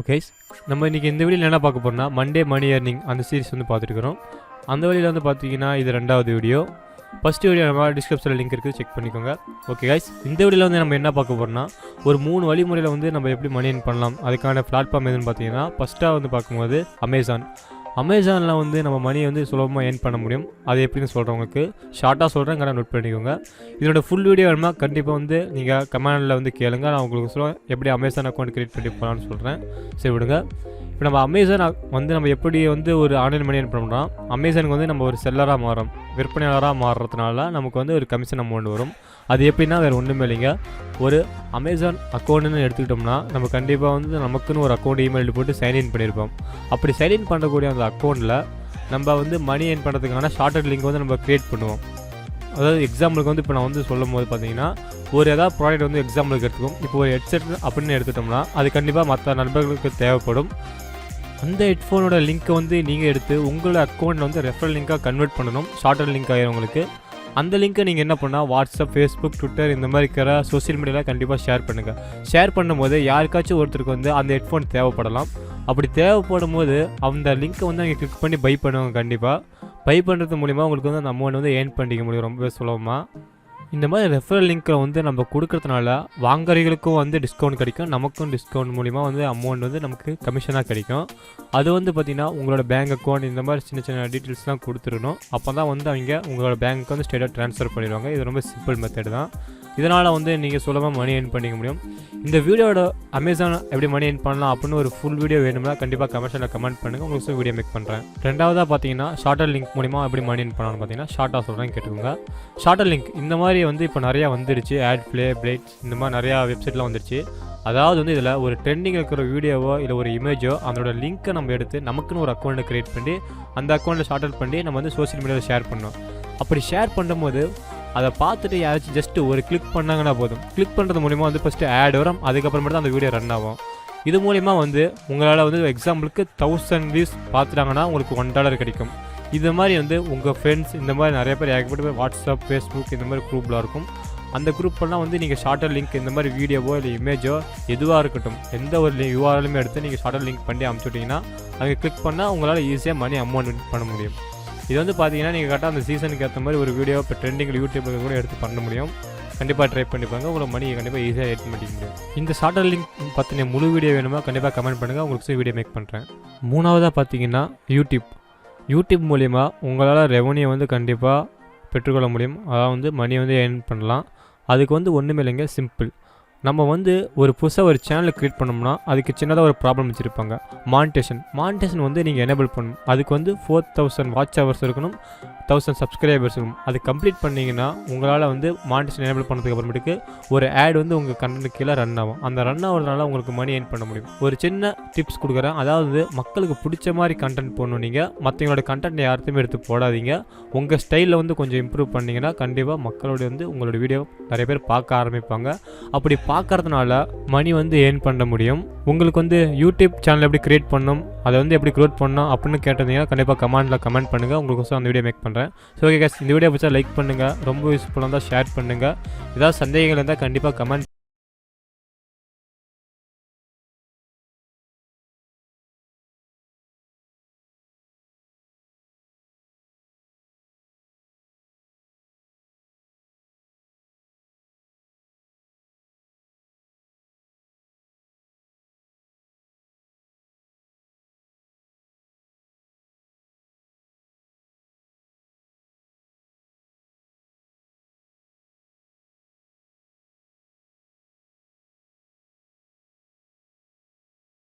Okay, நம்ம இன்றைக்கி இந்த வீடியோவில் என்ன பார்க்க போகிறோம்னா மண்டே மணி ஏர்னிங் அந்த சீரிஸ் வந்து பார்த்துருக்குறோம். அந்த வழியில் வந்து பார்த்தீங்கன்னா இது 2வது வீடியோ. ஃபஸ்ட்டு வீடியோ நம்ம டிஸ்கிரிப்ஷனில் லிங்க் இருக்குது, செக் பண்ணிக்கோங்க. ஓகே கைஸ், இந்த வீடியோவில் வந்து நம்ம என்ன பார்க்க போகிறோம்னா ஒரு 3 வழிமுறையில் வந்து நம்ம எப்படி மணி ஏர்ன் பண்ணலாம். அதுக்கான பிளாட்ஃபார்ம் எதுன்னு பார்த்தீங்கன்னா ஃபஸ்ட்டாக வந்து பார்க்கும்போது அமேசானில் வந்து நம்ம மணியை வந்து சுலபமாக ஏர்ன் பண்ண முடியும். அது எப்படின்னு சொல்கிறவங்களுக்கு ஷார்ட்டாக சொல்கிறேன், கடை நோட் பண்ணிக்கோங்க. இதோட ஃபுல் வீடியோ வேணுமா கண்டிப்பாக வந்து நீங்கள் கமெண்டில் வந்து கேளுங்க. நான் உங்களுக்கு சொல்லுவேன் எப்படி அமேசான் அக்கௌண்ட் க்ரியேட் பண்ணி போகலான்னு சொல்கிறேன். சரி விடுங்க. இப்போ நம்ம அமேசான் வந்து நம்ம எப்படி வந்து ஒரு ஆன்லைன் மணி ஏர்ன் பண்ணோம்னா, அமேசானுக்கு வந்து நம்ம ஒரு செல்லராக மாறும், விற்பனையாளராக மாறுறதுனால நமக்கு வந்து ஒரு கமிஷன் அமௌண்ட் வரும். அது எப்படின்னா வேறு ஒன்றுமே இல்லைங்க. ஒரு அமேசான் அக்கௌண்ட்டுன்னு எடுத்துக்கிட்டோம்னா நம்ம கண்டிப்பாக வந்து நமக்குன்னு ஒரு அக்கௌண்ட் இமெயில் போட்டு சைன்இன் பண்ணியிருப்போம். அப்படி சைன்இன் பண்ணக்கூடிய அந்த அக்கௌண்ட்டில் நம்ம வந்து மணி ஏர்ன் பண்ணுறதுக்கான ஷார்ட்கட் லிங்க் வந்து நம்ம க்ரியேட் பண்ணுவோம். அதாவது எக்ஸாம்பிளுக்கு வந்து இப்போ நான் வந்து சொல்லும் போது பார்த்தீங்கன்னா ஒரு ஏதாவது ப்ராடக்ட் வந்து எக்ஸாம்பிளுக்கு எடுத்துக்கும். இப்போ ஒரு ஹெட்செட் அப்படின்னு எடுத்துட்டோம்னா அது கண்டிப்பாக மற்ற நண்பர்களுக்கு தேவைப்படும். அந்த ஹெட்ஃபோனோட லிங்க்கை வந்து நீங்கள் எடுத்து உங்களோட அக்கௌண்ட்டில் வந்து ரெஃபரல் லிங்காக கன்வெர்ட் பண்ணணும். ஷார்ட்டர் லிங்க் ஆகிறவங்களுக்கு அந்த லிங்க்கை நீங்கள் என்ன பண்ணால் வாட்ஸ்அப், ஃபேஸ்புக், ட்விட்டர் இந்த மாதிரி இருக்கிற சோஷியல் மீடியாவில் கண்டிப்பாக ஷேர் பண்ணுங்கள். ஷேர் பண்ணும்போது யாருக்காச்சும் ஒருத்தருக்கு வந்து அந்த ஹெட்ஃபோன் தேவைப்படலாம். அப்படி தேவைப்படும் போது அந்த லிங்க்கை வந்து அவங்க கிளிக் பண்ணி பை பண்ணுவாங்க. கண்டிப்பாக பை பண்ணுறது மூலிமா உங்களுக்கு வந்து அந்த அமௌண்ட் வந்து ஏர்ன் பண்ணிக்க முடியும் ரொம்பவே சுலபமாக. இந்த மாதிரி ரெஃபரல் லிங்க்கில் வந்து நம்ம கொடுக்கறதுனால வாங்குறவங்களுக்கும் வந்து டிஸ்கவுண்ட் கிடைக்கும், நமக்கும் டிஸ்கவுண்ட் மூலிமா வந்து அமௌண்ட் வந்து நமக்கு கமிஷனாக கிடைக்கும். அது வந்து பார்த்திங்கன்னா உங்களோட பேங்க் அக்கௌண்ட் இந்த மாதிரி சின்ன சின்ன டீட்டெயில்ஸ்லாம் கொடுத்துடணும். அப்போ தான் வந்து அவங்க உங்களோட பேங்க்கு வந்து ஸ்ட்ரெயிட்டாக ட்ரான்ஸ்ஃபர் பண்ணிடுவாங்க. இது ரொம்ப சிம்பிள் மெத்தட் தான். இதனால் வந்து நீங்கள் சுலபமாக மணி ஏர்ன் பண்ணிக்க முடியும். இந்த வீடியோட அமேசான் எப்படி மணி ஏர்ன் பண்ணலாம் அப்படின்னு ஒரு ஃபுல் வீடியோ வேணும்னா கண்டிப்பாக கமெண்ட்ஸில் கமெண்ட் பண்ணுங்கள், உங்களுக்கு வீடியோ மேக் பண்ணுறேன். 2வதாக பார்த்தீங்கன்னா ஷார்ட்டர் லிங்க் மூலிமா எப்படி மணி ஏர்ன் பண்ணலாம்னு பார்த்தீங்கன்னா ஷார்ட்டாக சொல்கிறேன் கேட்டுக்கோங்க. ஷார்ட்டர் லிங்க் இந்த மாதிரி வந்து இப்போ நிறையா வந்துடுச்சு. ஆட் ப்ளே, பிரைட்ஸ் இந்த மாதிரி நிறையா வெப்சைட்லாம் வந்துடுச்சு. அதாவது வந்து இதில் ஒரு ட்ரெண்டிங் இருக்கிற வீடியோவோ இல்லை ஒரு இமேஜோ அதோட லிங்க்கை நம்ம எடுத்து நமக்குன்னு ஒரு அக்கௌண்ட்டை க்ரியேட் பண்ணி அந்த அக்கௌண்ட்டில் ஷார்ட்டர் பண்ணி நம்ம வந்து சோஷியல் மீடியாவில் ஷேர் பண்ணோம். அப்படி ஷேர் பண்ணும்போது அதை பார்த்துட்டு யாராச்சும் ஜஸ்ட்டு ஒரு கிளிக் பண்ணாங்கன்னா போதும். கிளிக் பண்ணுறது மூலிமா வந்து ஃபஸ்ட்டு ஆட் வரும், அதுக்கப்புறமேட்டு தான் அந்த வீடியோ ரன் ஆகும். இது மூலிமா வந்து உங்களால் வந்து எக்ஸாம்பிளுக்கு 1000 வியூஸ் பார்த்துட்டாங்கன்னா உங்களுக்கு $1 கிடைக்கும். இது மாதிரி வந்து உங்கள் ஃப்ரெண்ட்ஸ் இந்த மாதிரி நிறைய பேர் ஏகப்பட்ட பேர் வாட்ஸ்அப், ஃபேஸ்புக் இந்த மாதிரி குரூப்பில் இருக்கும். அந்த குரூப்பெல்லாம் வந்து நீங்கள் ஷார்ட்டர் லிங்க் இந்த மாதிரி வீடியோவோ இல்லை இமேஜோ எதுவாக இருக்கட்டும் எந்த ஒரு யூஆர்எலுமே எடுத்து நீங்கள் ஷார்ட்டர் லிங்க் பண்ணி அனுப்பிச்சுட்டிங்கன்னா அங்கே கிளிக் பண்ணால் உங்களால் ஈஸியாக மணி அமௌண்ட் பண்ண முடியும். இது வந்து பார்த்தீங்கன்னா நீங்கள் கரெக்டாக அந்த சீசனுக்கு ஏற்ற மாதிரி ஒரு வீடியோ இப்போ ட்ரெண்டிங்கில் யூடியூப்பில் கூட எடுத்து பண்ண முடியும். கண்டிப்பாக ட்ரை பண்ணிப்பாங்க, உங்களுக்கு மணி கண்டிப்பாக ஈஸியாக ஏர்ன் பண்ணிக்க முடியும். இந்த ஷார்ட்டர் லிங்க் பற்றின முழு வீடியோ வேணுமா கண்டிப்பாக கமெண்ட் பண்ணுங்கள், உங்களுக்கு வீடியோ மேக் பண்ணுறேன். 3வதாக பார்த்தீங்கன்னா யூடியூப் மூலிமா உங்களால் ரெவன்யூ வந்து கண்டிப்பாக பெற்றுக்கொள்ள முடியும். அதாவது வந்து மணி வந்து ஏர்ன் பண்ணலாம். அதுக்கு வந்து ஒன்றுமே இல்லைங்க, சிம்பிள். நம்ம வந்து ஒரு புதுசாக ஒரு சேனலை க்ரியேட் பண்ணோம்னா அதுக்கு சின்னதாக ஒரு ப்ராப்ளம் வச்சுருப்பாங்க. மானிட்டேஷன் வந்து நீங்கள் எனேபிள் பண்ணணும். அதுக்கு வந்து 4000 வாட்ச் ஹவர்ஸ் இருக்கணும், 1000 சப்ஸ்கிரைபர்ஸ் இருக்கணும். அது கம்ப்ளீட் பண்ணிங்கன்னா உங்களால் வந்து மானிட்டேஷன் எனேபிள் பண்ணதுக்கு அப்புறமேட்டுக்கு ஒரு ஆட் வந்து உங்கள் கண்டென்ட் கீழே ரன் ஆகும். அந்த ரன் ஆகிறதுனால உங்களுக்கு மணி ஏர்ன் பண்ண முடியும். ஒரு சின்ன டிப்ஸ் கொடுக்குறேன். அதாவது மக்களுக்கு பிடிச்ச மாதிரி கண்டென்ட் போடணும். நீங்கள் மற்றவங்களோட கண்டென்ட் யார்த்தையுமே எடுத்து போடாதீங்க. உங்கள் ஸ்டைலில் வந்து கொஞ்சம் இம்ப்ரூவ் பண்ணிங்கன்னா கண்டிப்பாக மக்களோட வந்து உங்களோட வீடியோ நிறைய பேர் பார்க்க ஆரம்பிப்பாங்க. அப்படி பார்க்கறதுனால மணி வந்து ஏர்ன் பண்ண முடியும். உங்களுக்கு வந்து யூடியூப் சேனல் எப்படி க்ரியேட் பண்ணணும், அதை வந்து எப்படி க்ரோத் பண்ணணும் அப்படின்னு கேட்டிருந்தீங்கன்னா கண்டிப்பாக கமெண்ட் பண்ணுங்கள், உங்களுக்கு அந்த வீடியோ மேக் பண்ணுறேன். ஸோ ஓகே கைஸ், இந்த வீடியோ பிடிச்சா லைக் பண்ணுங்கள், ரொம்ப யூஸ்ஃபுல்லாக இருந்தால் ஷேர் பண்ணுங்கள். ஏதாவது சந்தேகங்கள் இருந்தால் கண்டிப்பாக கமெண்ட்